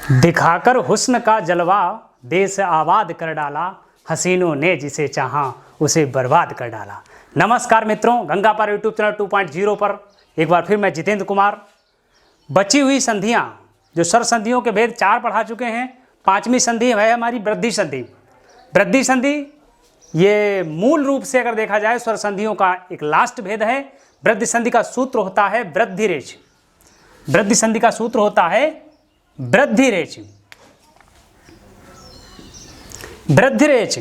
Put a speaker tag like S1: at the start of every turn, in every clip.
S1: दिखाकर हुस्न का जलवा देश आबाद कर डाला, हसीनों ने जिसे चाहा उसे बर्बाद कर डाला। नमस्कार मित्रों, गंगा पार यूट्यूब चैनल 2.0 पर एक बार फिर मैं जितेंद्र कुमार। बची हुई संधियां, जो स्वर संधियों के भेद 4 पढ़ा चुके हैं। 5वीं संधि है हमारी वृद्धि संधि। वृद्धि संधि ये मूल रूप से अगर देखा जाए स्वर संधियों का एक लास्ट भेद है। वृद्धि संधि का सूत्र होता है वृद्धि रेच। वृद्धि संधि का सूत्र होता है वृद्धि रेच। वृद्धि रेच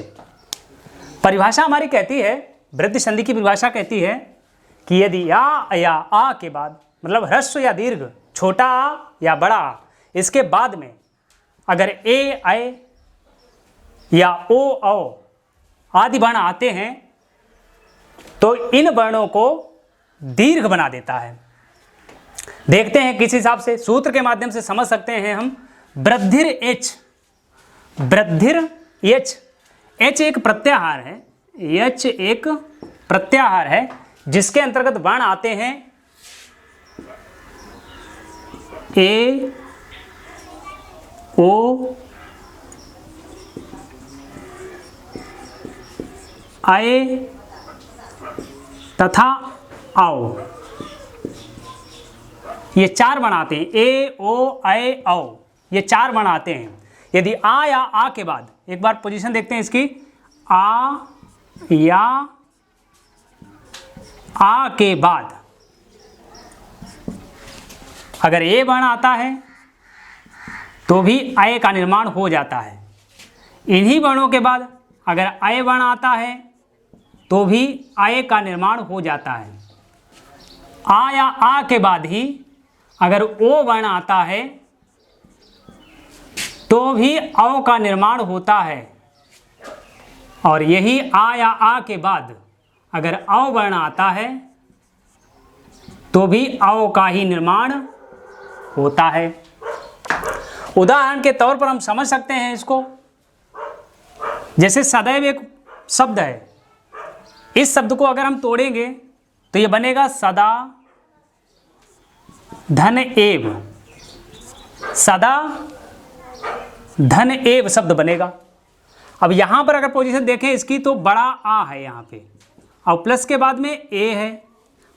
S1: परिभाषा हमारी कहती है, वृद्धि संधि की परिभाषा कहती है कि यदि या आ के बाद, मतलब ह्रस्व या दीर्घ, छोटा आ या बड़ा आ, इसके बाद में अगर ए आए या ओ औ आदि वर्ण आते हैं तो इन वर्णों को दीर्घ बना देता है। देखते हैं किस हिसाब से, सूत्र के माध्यम से समझ सकते हैं हम। वृद्धिर एच, वृद्धिर एच, एच एक प्रत्याहार है। एच एक प्रत्याहार है जिसके अंतर्गत वर्ण आते हैं ए ओ आए तथा आओ। ये 4 वर्ण आते हैं, ए ओ आए औ, ये 4 वर्ण आते हैं। यदि आ या आ के बाद, एक बार पोजीशन देखते हैं इसकी, आ या आ के बाद अगर ए वर्ण आता है तो भी आय का निर्माण हो जाता है। इन्हीं वर्णों के बाद अगर आय वर्ण आता है तो भी आय का निर्माण हो जाता है। आ या आ के बाद ही अगर ओ वर्ण आता है तो भी औ का निर्माण होता है। और यही आ या आ के बाद अगर औ वर्ण आता है तो भी औ का ही निर्माण होता है। उदाहरण के तौर पर हम समझ सकते हैं इसको, जैसे सदैव एक शब्द है। इस शब्द को अगर हम तोड़ेंगे तो ये बनेगा सदा धन एव, सदा धन एव शब्द बनेगा। अब यहां पर अगर पोजीशन देखें इसकी तो बड़ा आ है यहां पे, और प्लस के बाद में ए है।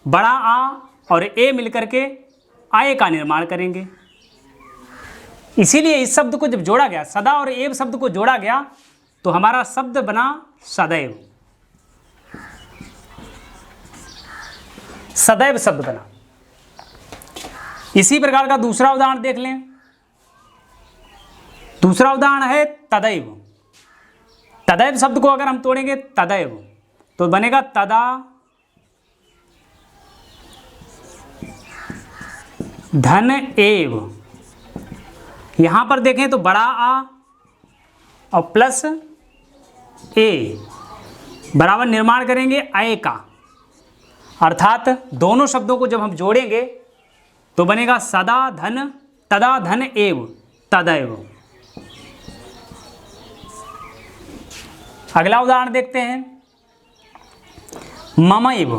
S1: बड़ा आ और ए मिलकर के आय का निर्माण करेंगे। इसीलिए इस शब्द को जब जोड़ा गया, सदा और एव शब्द को जोड़ा गया, तो हमारा शब्द बना सदैव। सदैव शब्द बना। इसी प्रकार का दूसरा उदाहरण देख लें। दूसरा उदाहरण है तदैव। तदैव शब्द को अगर हम तोड़ेंगे तदैव तो बनेगा तदा धन एव। यहां पर देखें तो बड़ा आ और प्लस ए बराबर निर्माण करेंगे आय का, अर्थात दोनों शब्दों को जब हम जोड़ेंगे तो बनेगा सदा धन तदा धन एव तदैव। अगला उदाहरण देखते हैं, ममैव।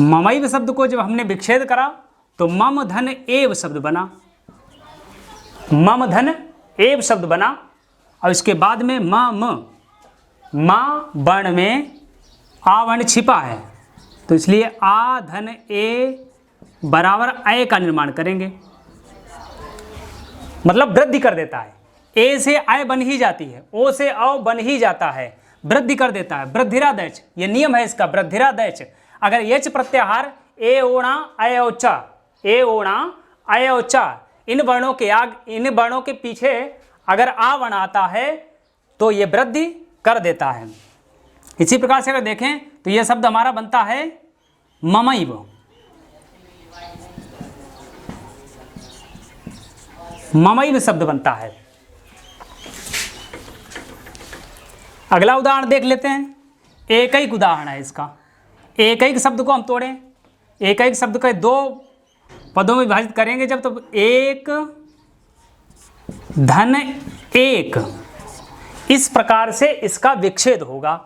S1: ममैव शब्द को जब हमने विच्छेद करा तो मम धन एव शब्द बना। मम धन एव शब्द बना। और इसके बाद में मा वर्ण में आ वर्ण छिपा है, तो इसलिए आ धन ए बराबर आय का निर्माण करेंगे। मतलब वृद्धि कर देता है। ए से आय बन ही जाती है, ओ से औ बन ही जाता है, वृद्धि कर देता है। वृद्धिरादैच, ये नियम है इसका। वृद्धिरादैच अगर यच प्रत्याहार ए ओणा अय औचा, ए ओणा अय औचा, इन वर्णों के पीछे अगर आ वर्ण आता है तो ये वृद्धि कर देता है। इसी प्रकार से अगर देखें तो यह शब्द हमारा बनता है ममैव। ममैव शब्द बनता है। अगला उदाहरण देख लेते हैं। एक एक उदाहरण है इसका। एक एक शब्द को हम तोड़ें, एक एक शब्द को 2 पदों में विभाजित करेंगे जब, तो एक धन एक, इस प्रकार से इसका विच्छेद होगा।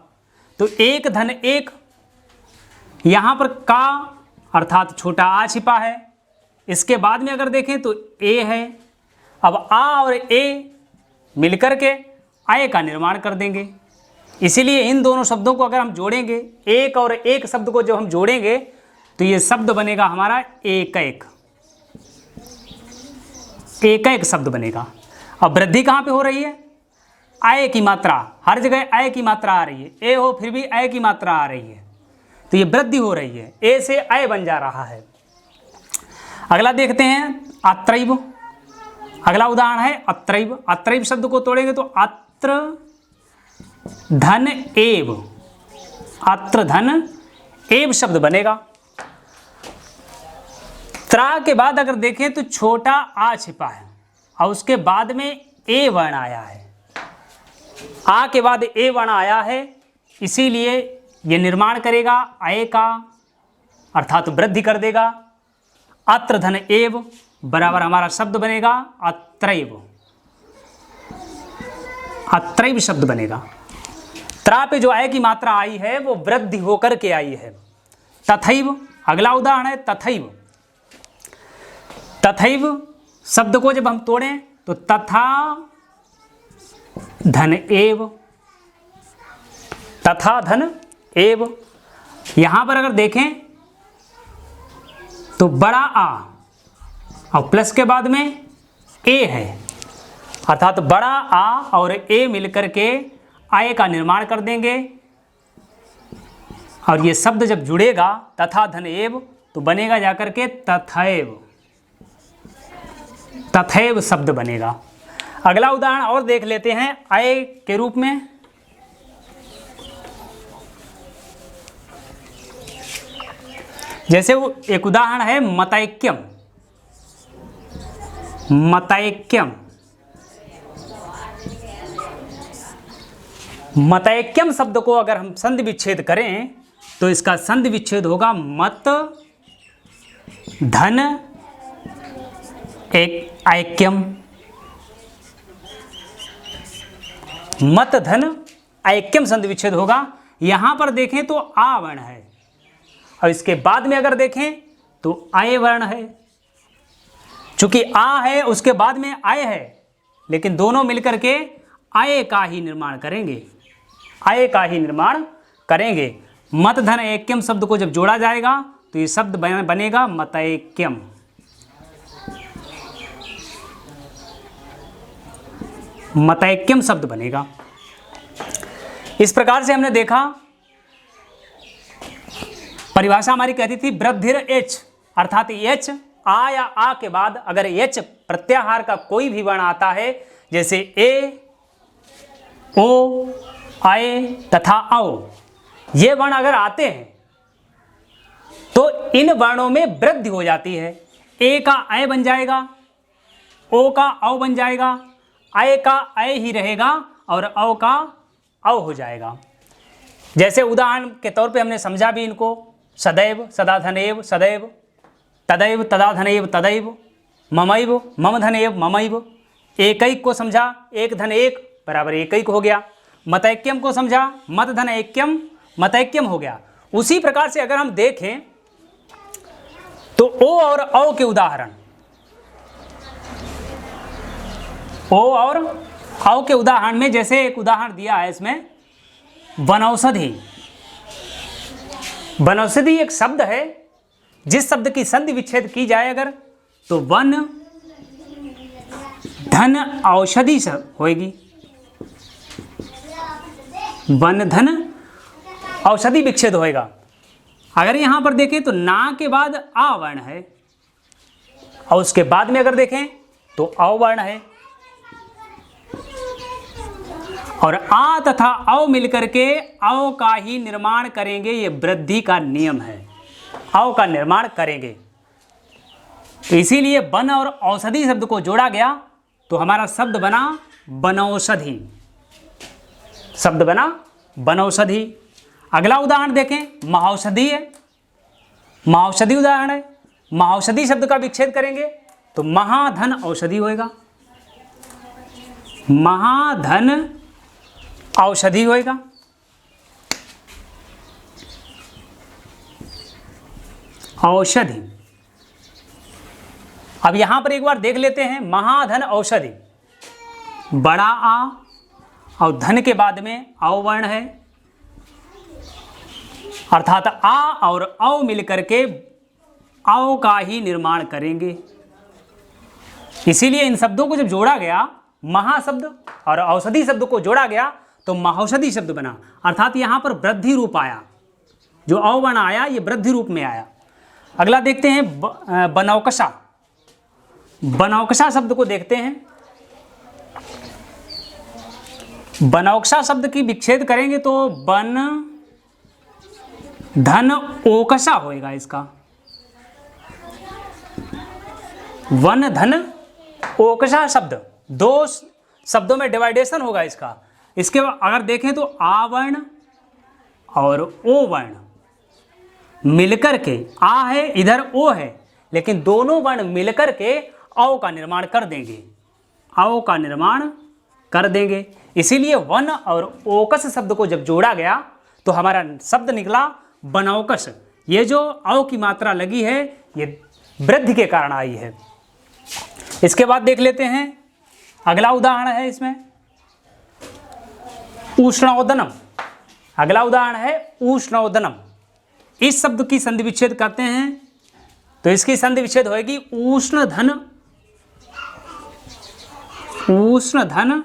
S1: तो एक धन एक, यहां पर का अर्थात छोटा आ छिपा है, इसके बाद में अगर देखें तो ए है। अब आ और ए मिलकर के आय का निर्माण कर देंगे। इसीलिए इन दोनों शब्दों को अगर हम जोड़ेंगे, एक और एक शब्द को जब हम जोड़ेंगे तो ये शब्द बनेगा हमारा एक एक, एक एक शब्द बनेगा। अब वृद्धि कहाँ पे हो रही है? आय की मात्रा, हर जगह आय की मात्रा आ रही है, ए हो फिर भी आय की मात्रा आ रही है, तो ये वृद्धि हो रही है, ए से आय बन जा रहा है। अगला देखते हैं अत्रैव। अगला उदाहरण है अत्रैव। अत्रैव शब्द को तोड़ेंगे तो अत्र धन एव, अत्र धन एव शब्द बनेगा। त्रा के बाद अगर देखें तो छोटा आ छिपा है और उसके बाद में ए वर्ण आया है। आ के बाद ए वर्ण आया है, इसीलिए ये निर्माण करेगा आय का, अर्थात वृद्धि कर देगा। अत्र धन एव बराबर हमारा शब्द बनेगा अत्रैव, अत्रैव शब्द बनेगा। त्रा पे जो आय की मात्रा आई है वो वृद्धि होकर के आई है। तथैव, अगला उदाहरण है तथैव। तथैव शब्द को जब हम तोड़ें तो तथा धन एव, तथा धन एव। यहां पर अगर देखें तो बड़ा आ और प्लस के बाद में ए है, अर्थात बड़ा आ और ए मिलकर के आय का निर्माण कर देंगे। और ये शब्द जब जुड़ेगा तथा धन एव तो बनेगा जाकर के तथैव, तथैव शब्द बनेगा। अगला उदाहरण और देख लेते हैं आय के रूप में। जैसे वो एक उदाहरण है मतैक्यम। मतैक्यम, मतैक्यम शब्द को अगर हम संधि विच्छेद करें तो इसका संधि विच्छेद होगा मत धन एक ऐक्यम। मत धन ऐक्यम संधि विच्छेद होगा। यहां पर देखें तो आ वर्ण है और इसके बाद में अगर देखें तो आय वर्ण है। चूंकि आ है उसके बाद में आय है, लेकिन दोनों मिलकर के आय का ही निर्माण करेंगे, आय का ही निर्माण करेंगे। मत धन ऐक्यम शब्द को जब जोड़ा जाएगा तो ये शब्द बनेगा मतैक्यम। मतैक्यम शब्द बनेगा। इस प्रकार से हमने देखा, परिभाषा हमारी कहती थी वृद्धिर एच, अर्थात एच आ या आ के बाद अगर एच प्रत्याहार का कोई भी वर्ण आता है, जैसे ए, ओ, आए तथा आओ, ये वर्ण अगर आते हैं तो इन वर्णों में वृद्धि हो जाती है। ए का आय बन जाएगा, ओ का औ बन जाएगा, आय का आय ही रहेगा और औ का औ हो जाएगा। जैसे उदाहरण के तौर पे हमने समझा भी इनको, सदैव सदा धनैव सदैव, तदैव तदा धनैव तदैव, ममैव मम धनैव ममैव। एकैक को समझा, एक धन एक बराबर एकैक हो गया। मतैक्यम को समझा, मत धन ऐक्यम मतैक्यम हो गया। उसी प्रकार से अगर हम देखें तो ओ और औ के उदाहरण, ओ और औ के उदाहरण में जैसे एक उदाहरण दिया है इसमें वनौषधि। वनौषधि एक शब्द है जिस शब्द की संधि विच्छेद की जाए अगर तो वन धन औषधि होएगी, वन धन औषधि विच्छेद होएगा। अगर यहां पर देखें तो ना के बाद आ वर्ण है और उसके बाद में अगर देखें तो औ वर्ण है, और आ तथा औ मिलकर के औ का ही निर्माण करेंगे। ये वृद्धि का नियम है, औ का निर्माण करेंगे। तो इसीलिए वन और औषधि शब्द को जोड़ा गया तो हमारा शब्द बना वनौषधि, शब्द बना वनौषधि। अगला उदाहरण देखें महौषधि है। महौषधि उदाहरण है, महौषधि शब्द का विच्छेद करेंगे तो महाधन औषधि होएगा, महाधन औषधि होएगा। औषधि अब यहां पर एक बार देख लेते हैं, महाधन औषधि, बड़ा आ और धन के बाद में औ वर्ण है, अर्थात आ और औ मिलकर के औ का ही निर्माण करेंगे। इसीलिए इन शब्दों को जब जोड़ा गया, महाशब्द और औषधि शब्द को जोड़ा गया तो महौषधि शब्द बना, अर्थात यहां पर वृद्धि रूप आया, जो औ वर्ण आया ये वृद्धि रूप में आया। अगला देखते हैं बनौकसा। बनौकसा शब्द को देखते हैं। बनौकसा शब्द की विच्छेद करेंगे तो बन धन ओकसा होएगा इसका, वन धन ओकसा शब्द, दो शब्दों में डिवाइडेशन होगा इसका। इसके अगर देखें तो आ वर्ण और ओ वर्ण मिलकर के, आ है इधर ओ है, लेकिन दोनों वर्ण मिलकर के औ का निर्माण कर देंगे, औ का निर्माण कर देंगे। इसीलिए वन और ओकस शब्द को जब जोड़ा गया तो हमारा शब्द निकला बनौकस। ये जो औ की मात्रा लगी है ये वृद्धि के कारण आई है। इसके बाद देख लेते हैं, अगला उदाहरण है इसमें उष्णोदनम। अगला उदाहरण है उष्णोदनम। इस शब्द की संधि विच्छेद करते हैं तो इसकी संधि विच्छेद होगी उष्ण धन, उष्ण धन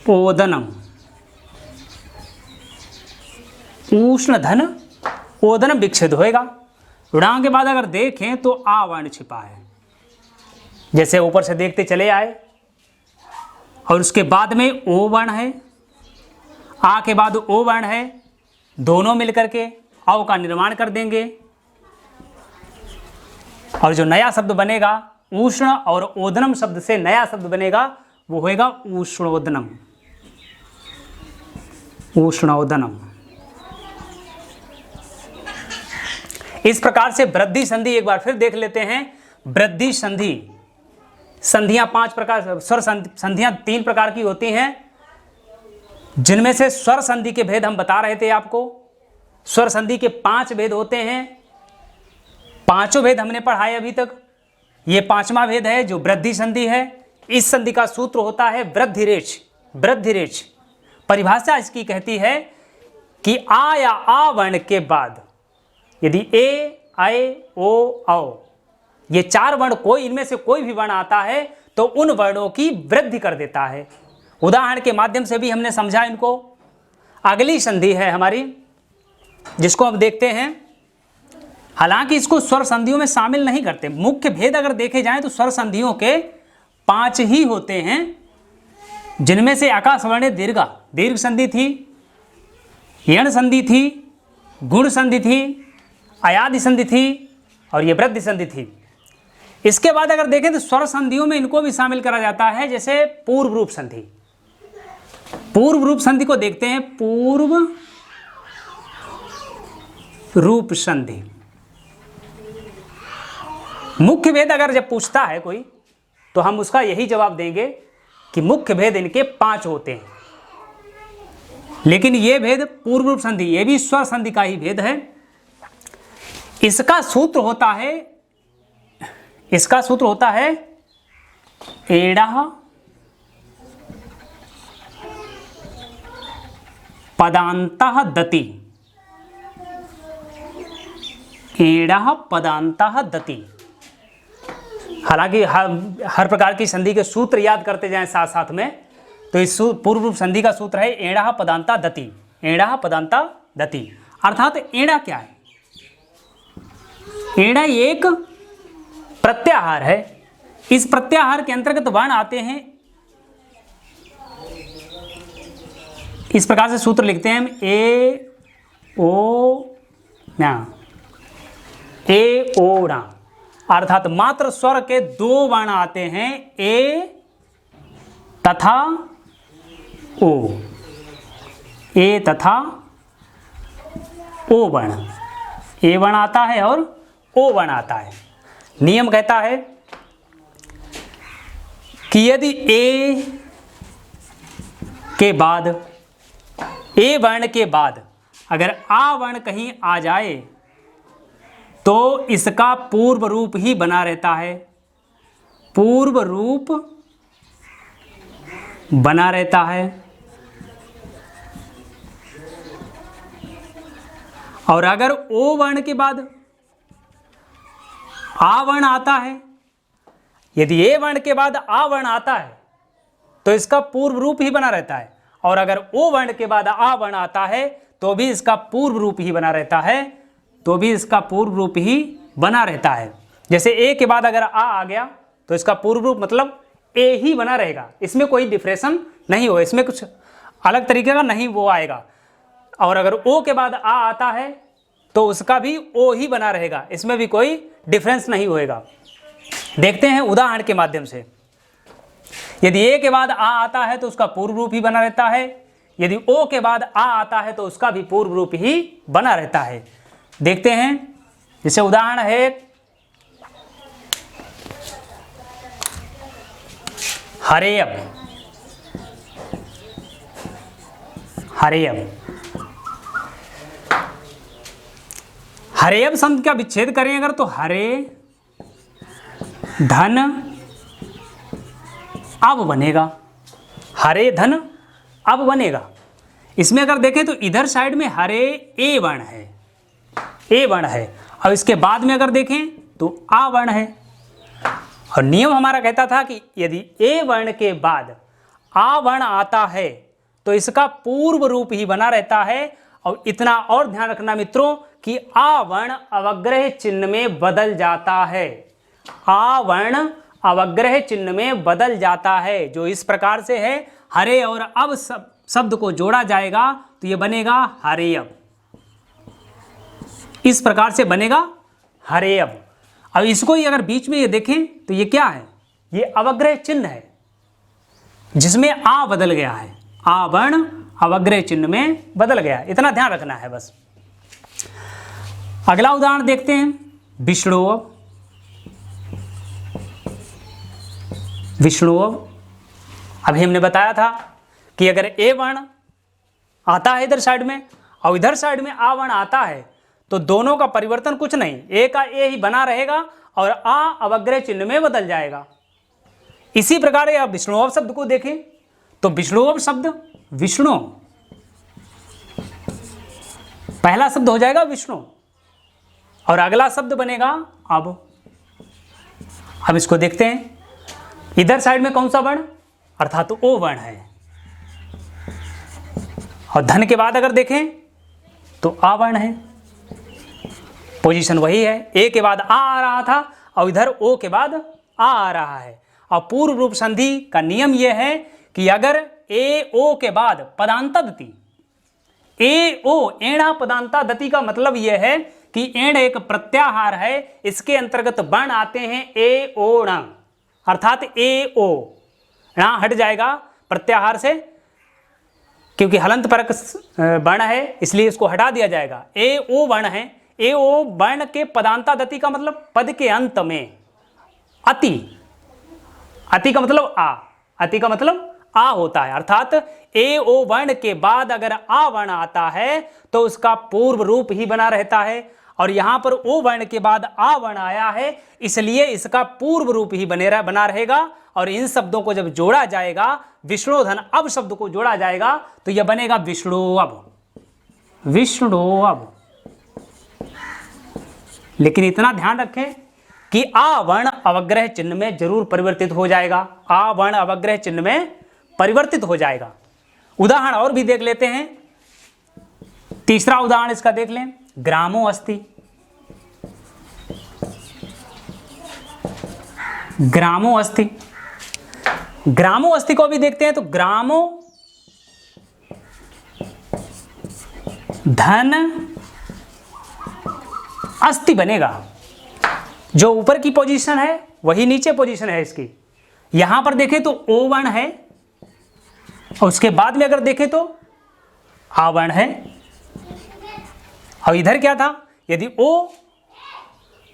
S1: ओदनम, उष्ण धन ओदनम विच्छेद होएगा। ऋणांक के बाद अगर देखें तो आ वर्ण छिपा है, जैसे ऊपर से देखते चले आए, और उसके बाद में ओ वर्ण है, आ के बाद ओ वर्ण है, दोनों मिलकर के औ का निर्माण कर देंगे। और जो नया शब्द बनेगा उष्ण और ओदनम शब्द से नया शब्द बनेगा वो होएगा उष्णोदनम, उष्णोदनम। इस प्रकार से वृद्धि संधि एक बार फिर देख लेते हैं। वृद्धि संधि, संधियां 5 प्रकार, स्वर संधियां 3 प्रकार की होती हैं, जिनमें से स्वर संधि के भेद हम बता रहे थे आपको। स्वर संधि के 5 भेद होते हैं, पांचों भेद हमने पढ़ाए अभी तक। ये 5वां भेद है जो वृद्धि संधि है। इस संधि का सूत्र होता है वृद्धिरेच। वृद्धिरेच परिभाषा इसकी कहती है कि आ या आ वर्ण के बाद यदि ए, ऐ, ओ, औ ये 4 वर्ण कोई इनमें से कोई भी वर्ण आता है तो उन वर्णों की वृद्धि कर देता है। उदाहरण के माध्यम से भी हमने समझा इनको। अगली संधि है हमारी, जिसको हम देखते हैं। हालांकि इसको स्वर संधियों में शामिल नहीं करते। मुख्य भेद अगर देखे जाएं तो स्वर संधियों के 5 ही होते हैं, जिनमें से आकाशवर्णे दीर्घा, दीर्घ संधि थी, यण संधि थी, गुण संधि थी, अयादि संधि थी और ये वृद्धि संधि थी। इसके बाद अगर देखें तो स्वर संधियों में इनको भी शामिल करा जाता है, जैसे पूर्व रूप संधि। पूर्व रूप संधि को देखते हैं, पूर्व रूप संधि। मुख्य भेद अगर जब पूछता है कोई तो हम उसका यही जवाब देंगे कि मुख्य भेद इनके 5 होते हैं। लेकिन ये भेद पूर्व रूप संधि, ये भी स्वर संधि का ही भेद है। इसका सूत्र होता है, इसका सूत्र होता है एड़ः पदान्तः दति, एड़ः पदान्तः दति। हालांकि हर प्रकार की संधि के सूत्र याद करते जाएं साथ साथ में, तो इस पूर्व रूप संधि का सूत्र है एड़ः पदान्ता दति, एड़ः पदान्ता दति। अर्थात एड़ा क्या है? एड़ा एक प्रत्याहार है। इस प्रत्याहार के अंतर्गत वर्ण आते हैं, इस प्रकार से सूत्र लिखते हैं हम, ए ओ ना, ए ओ ना। अर्थात मात्र स्वर के 2 वर्ण आते हैं, ए तथा ओ, ए तथा ओ वर्ण। ए वर्ण आता है और ओ वर्ण आता है। नियम कहता है कि यदि ए के बाद, ए वर्ण के बाद अगर आ वर्ण कहीं आ जाए तो इसका पूर्व रूप ही बना रहता है, पूर्व रूप बना रहता है। और अगर ओ वर्ण के बाद आ वर्ण आता है, यदि ए वर्ण के बाद आ वर्ण आता है तो इसका पूर्व रूप ही बना रहता है, और अगर ओ वर्ण के बाद आ वर्ण आता है तो भी इसका पूर्व रूप ही बना रहता है, तो भी इसका पूर्व रूप ही बना रहता है। जैसे ए के बाद अगर आ गया तो इसका पूर्व रूप मतलब ए ही बना रहेगा, इसमें कोई डिफरेंशन नहीं हो, इसमें कुछ अलग तरीके का नहीं वो आएगा। और अगर ओ के बाद आ आता है तो उसका भी ओ ही बना रहेगा, इसमें भी कोई डिफरेंस नहीं होएगा। देखते हैं उदाहरण के माध्यम से। यदि ए के बाद आ आता है तो उसका पूर्व रूप ही बना रहता है, यदि ओ के बाद आ आता है तो उसका भी पूर्व रूप ही बना रहता है। देखते हैं, जैसे उदाहरण है हरेयब। हरेयब, हरेयब शब्द का विच्छेद करें अगर तो हरे धन अब बनेगा, हरे धन अब बनेगा। इसमें अगर देखें तो इधर साइड में हरे ए वर्ण है, ए वर्ण है, और इसके बाद में अगर देखें तो आ वर्ण है। और नियम हमारा कहता था कि यदि ए वर्ण के बाद आ वर्ण आता है तो इसका पूर्व रूप ही बना रहता है। और इतना और ध्यान रखना मित्रों कि आ वर्ण अवग्रह चिन्ह में बदल जाता है, आ वर्ण अवग्रह चिन्ह में बदल जाता है, जो इस प्रकार से है। हरे और अब शब्द को जोड़ा जाएगा तो ये बनेगा हरेयब, इस प्रकार से बनेगा हरेयब। अब इसको ही अगर बीच में ये देखें तो ये क्या है, ये अवग्रह चिन्ह है जिसमें आ बदल गया है, आ वर्ण अवग्रह चिन्ह में बदल गया, इतना ध्यान रखना है बस। अगला उदाहरण देखते हैं, विष्णुव। विष्णुव, अभी हमने बताया था कि अगर ए वर्ण आता है इधर साइड में और इधर साइड में आ वर्ण आता है तो दोनों का परिवर्तन कुछ नहीं, ए का ए ही बना रहेगा और आ अवग्रह चिन्ह में बदल जाएगा। इसी प्रकार आप विष्णुव शब्द को देखें तो विष्णुव शब्द, विष्णु पहला शब्द हो जाएगा विष्णु और अगला शब्द बनेगा अब। अब इसको देखते हैं, इधर साइड में कौन सा वर्ण, अर्थात तो ओ वर्ण है, और धन के बाद अगर देखें तो आ वर्ण है, पोजीशन वही है। ए के बाद आ रहा था और इधर ओ के बाद आ रहा है। और पूर्व रूप संधि का नियम यह है कि अगर ए ओ के बाद पदांता दति, ए ओ एणा पदांता दति का मतलब यह है कि एण एक प्रत्याहार है, इसके अंतर्गत वर्ण आते हैं ए ओ ण, अर्थात ए ओ ण हट जाएगा प्रत्याहार से, क्योंकि हलंत परक वर्ण है इसलिए इसको हटा दिया जाएगा। ए ओ वर्ण है, ए ओ वर्ण के पदांता दति का मतलब पद के अंत में अति, अति का मतलब आ, अति का मतलब आ होता है, अर्थात ए ओ वर्ण के बाद अगर आ वर्ण आता है तो उसका पूर्व रूप ही बना रहता है। और यहां पर ओ वर्ण के बाद आ वर्ण आया है इसलिए इसका पूर्व रूप ही बना रहेगा। और इन शब्दों को जब जोड़ा जाएगा, विष्णुधन अब शब्द को जोड़ा जाएगा तो यह बनेगा विष्णुअब, विष्णुअब। लेकिन इतना ध्यान रखें कि आ वर्ण अवग्रह चिन्ह में जरूर परिवर्तित हो जाएगा, आ वर्ण अवग्रह चिन्ह में परिवर्तित हो जाएगा। उदाहरण और भी देख लेते हैं, तीसरा उदाहरण इसका देख लें, ग्रामो अस्ति। ग्रामो अस्ति, ग्रामो अस्ति को भी देखते हैं तो ग्रामो धन अस्ति बनेगा। जो ऊपर की पोजीशन है वही नीचे पोजीशन है इसकी। यहां पर देखें तो ओ वर्ण है और उसके बाद में अगर देखें तो आ वर्ण है, और इधर क्या था, यदि ओ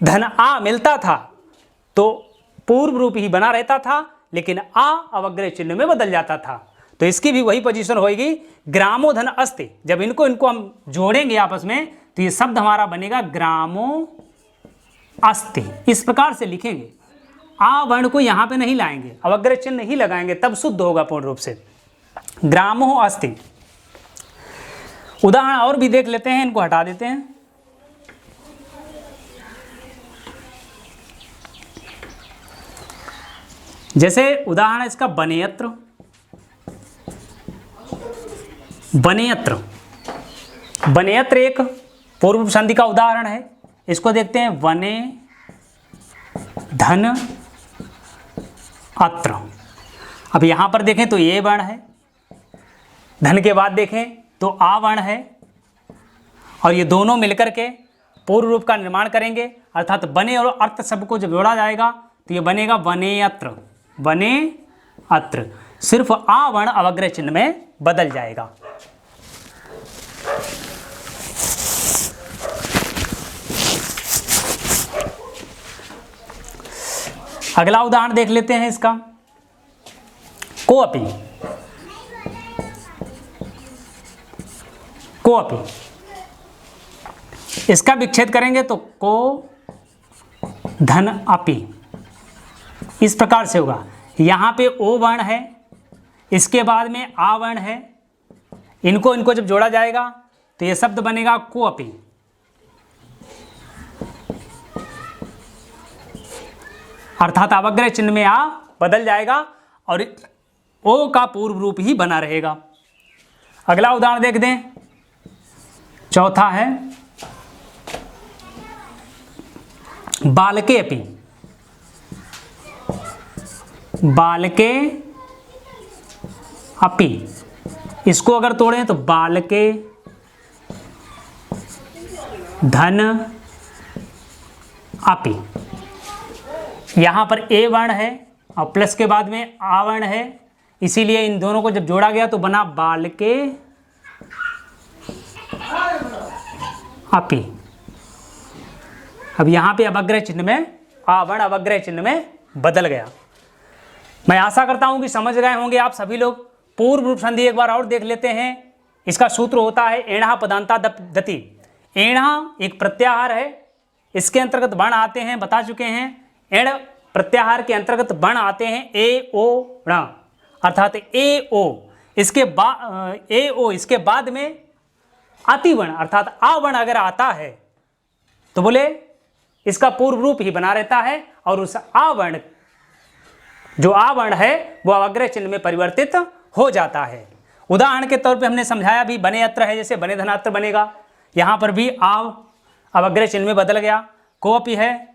S1: धन आ मिलता था तो पूर्व रूप ही बना रहता था, लेकिन आ अवग्रह चिन्ह में बदल जाता था। तो इसकी भी वही पोजीशन होगी, ग्रामो धन अस्ति। जब इनको हम जोड़ेंगे आपस में तो ये शब्द हमारा बनेगा ग्रामो अस्ति, इस प्रकार से लिखेंगे। आ वर्ण को यहाँ पे नहीं लाएंगे, अवग्रह चिन्ह नहीं लगाएंगे, तब शुद्ध होगा पूर्ण रूप से। ग्रामो अस्ति। उदाहरण और भी देख लेते हैं, इनको हटा देते हैं। जैसे उदाहरण इसका वनेयत्र। वनेयत्र, वनेयत्र एक पूर्व संधि का उदाहरण है। इसको देखते हैं, वने धन अत्र। अब यहाँ पर देखें तो ये वर्ण है, धन के बाद देखें तो आ वर्ण है, और ये दोनों मिलकर के पूर्व रूप का निर्माण करेंगे, अर्थात बने और अर्थ शब्द को जब जोड़ा जाएगा तो ये बनेगा वने अत्र। वने अत्र, सिर्फ आ वर्ण अवग्रह चिन्ह में बदल जाएगा। अगला उदाहरण देख लेते हैं इसका, कोअपि। कोअपि, इसका विच्छेद करेंगे तो को धन अपि, इस प्रकार से होगा। यहाँ पे ओ वर्ण है, इसके बाद में आ वर्ण है, इनको जब जोड़ा जाएगा तो ये शब्द बनेगा कोअपि। अर्थात अवग्रह चिन्ह में आ बदल जाएगा और ओ का पूर्व रूप ही बना रहेगा। अगला उदाहरण देख दें, चौथा है बालके अपि। बालके अपि, इसको अगर तोड़ें तो बालके धन अपि। यहाँ पर ए वर्ण है और प्लस के बाद में आ वर्ण है, इसीलिए इन दोनों को जब जोड़ा गया तो बना बालके अपि। अब यहाँ पे अवग्रह चिन्ह में आ वर्ण अवग्रह चिन्ह में बदल गया। मैं आशा करता हूँ कि समझ गए होंगे आप सभी लोग। पूर्व रूप संधि एक बार और देख लेते हैं। इसका सूत्र होता है एणः पदान्ता दति। एणः एक प्रत्याहार है, इसके अंतर्गत वर्ण आते हैं, बता चुके हैं। एण प्रत्याहार के अंतर्गत वर्ण आते हैं ए ओ ण, अर्थात ए ओ, इसके बाद में अति वर्ण अर्थात आ वर्ण अगर आता है तो बोले इसका पूर्व रूप ही बना रहता है, और उस आ वर्ण जो आ वर्ण है वो अवग्रह चिन्ह में परिवर्तित हो जाता है। उदाहरण के तौर पे हमने समझाया भी, बने अत्र है, जैसे बने धनात्र बनेगा, यहाँ पर भी आ अवग्रह चिन्ह में बदल गया। कोअपि है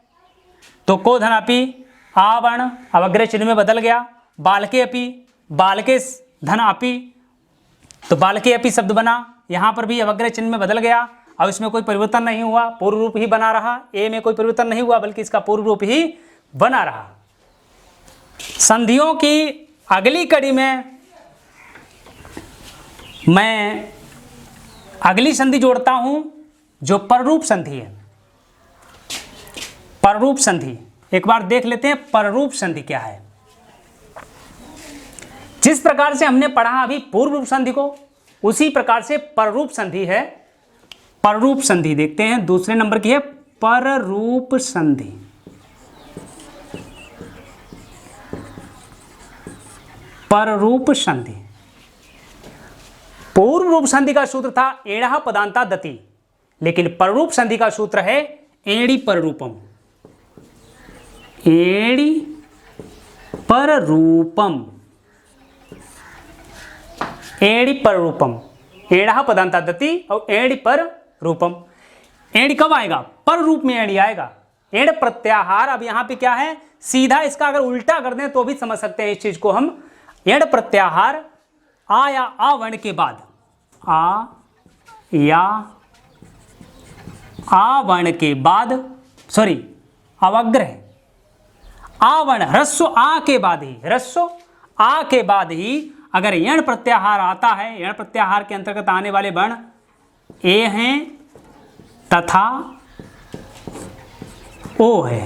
S1: तो को धनापि, आ वर्ण अवग्रह चिन्ह में बदल गया। बालके अपि, बालके धन अपि, तो बालके अपि शब्द बना, यहाँ पर भी अवग्रह चिन्ह में बदल गया। अब इसमें कोई परिवर्तन नहीं हुआ, पूर्व रूप ही बना रहा। ए में कोई परिवर्तन नहीं हुआ, बल्कि इसका पूर्व रूप ही बना रहा। संधियों की अगली कड़ी में मैं अगली संधि जोड़ता हूं जो पररूप संधि है। पररूप संधि एक बार देख लेते हैं, पररूप संधि क्या है। जिस प्रकार से हमने पढ़ा अभी पूर्व रूप संधि को, उसी प्रकार से पररूप संधि है। पररूप संधि देखते हैं, दूसरे नंबर की है पररूप संधि। पररूप संधि, पूर्व रूप संधि का सूत्र था एणः पदान्ता दति, लेकिन पररूप संधि का सूत्र है एणि पररूपम। एणि पररूपम, एणि पररूपम, एणः पदान्ता दति और एणि पररूपम। एणि कब आएगा? पर रूप में एणि आएगा। एण प्रत्याहार, अब यहाँ पे क्या है, सीधा इसका अगर उल्टा कर दें तो भी समझ सकते हैं इस चीज को हम। एण प्रत्याहार आ या आ वर्ण के बाद, आ या आ वर्ण के बाद, सॉरी अवग्रह, आ वर्ण ह्रस्व आ के बाद ही, ह्रस्व आ के बाद ही अगर यण प्रत्याहार आता है, यण प्रत्याहार के अंतर्गत आने वाले वर्ण ए हैं तथा ओ है,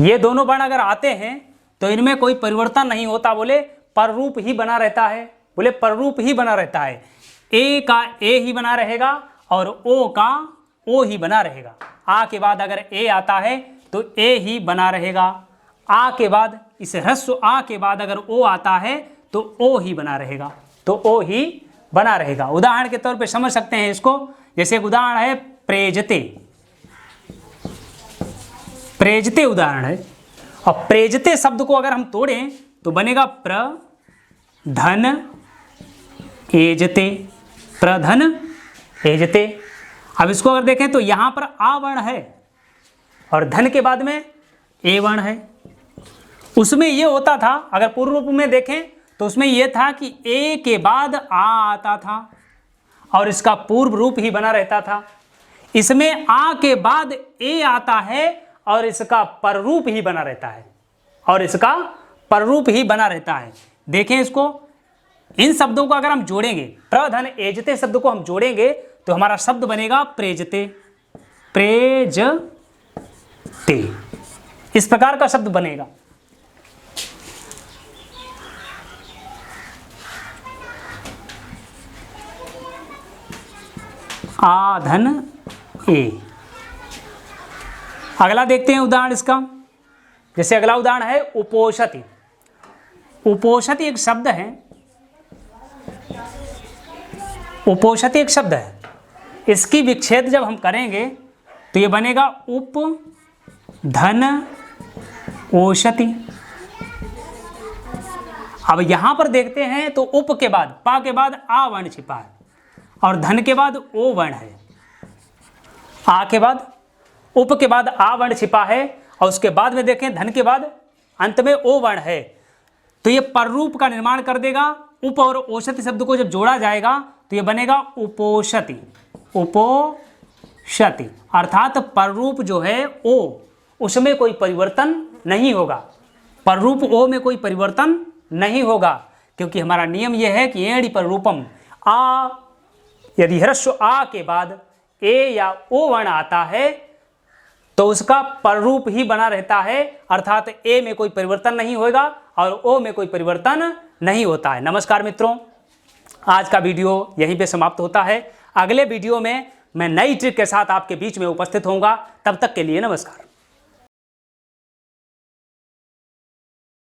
S1: ये दोनों वर्ण अगर आते हैं तो इनमें कोई परिवर्तन नहीं होता, बोले पररूप ही बना रहता है। बोले पररूप ही बना रहता है। ए का ए ही बना रहेगा और ओ का ओ ही बना रहेगा। आ के बाद अगर ए आता है तो ए ही बना रहेगा। आ के बाद इस ह्रस्व आ के बाद अगर ओ आता है तो ओ ही बना रहेगा, तो ओ ही बना रहेगा। उदाहरण के तौर पे समझ सकते हैं इसको, जैसे एक उदाहरण है प्रेजते। प्रेजते उदाहरण है, और प्रेजते शब्द को अगर हम तोड़ें तो बनेगा प्रधन एजते, प्रधन एजते। अब इसको अगर देखें तो यहां पर आ वर्ण है और धन के बाद में ए वर्ण है। उसमें यह होता था, अगर पूर्व रूप में देखें तो उसमें यह था कि ए के बाद आ आता था और इसका पूर्व रूप ही बना रहता था। इसमें आ के बाद ए आता है और इसका पररूप ही बना रहता है, और इसका पररूप ही बना रहता है। देखें इसको, इन शब्दों को अगर हम जोड़ेंगे, प्रधन एजते शब्द को हम जोड़ेंगे तो हमारा शब्द बनेगा प्रेजते, प्रेजते, इस प्रकार का शब्द बनेगा। आधन ए। अगला देखते हैं उदाहरण इसका, जैसे अगला उदाहरण है उपोषति। उपोषति एक शब्द है, उपोषति एक शब्द है, इसकी विच्छेद जब हम करेंगे तो ये बनेगा उप धन ओषति। अब यहां पर देखते हैं तो उप के बाद, पा के बाद आ वर्ण छिपा है और धन के बाद ओ वर्ण है। आ के बाद, उप के बाद आ वर्ण छिपा है और उसके बाद में देखें धन के बाद अंत में ओ वर्ण है, तो ये पररूप का निर्माण कर देगा। उप और औषधि शब्द को जब जोड़ा जाएगा तो ये बनेगा उपोषति, उपोषति, अर्थात पररूप जो है ओ, उसमें कोई परिवर्तन नहीं होगा। पररूप ओ में कोई परिवर्तन नहीं होगा, क्योंकि हमारा नियम यह है कि एणि पररूपम। आ, यदि ह्रस्व आ के बाद ए या ओ वर्ण आता है तो उसका पररूप ही बना रहता है, अर्थात ए में कोई परिवर्तन नहीं होगा और ओ में कोई परिवर्तन नहीं होता है। नमस्कार मित्रों, आज का वीडियो यहीं पे समाप्त होता है। अगले वीडियो में मैं नई ट्रिक के साथ आपके बीच में उपस्थित होऊंगा। तब तक के लिए नमस्कार।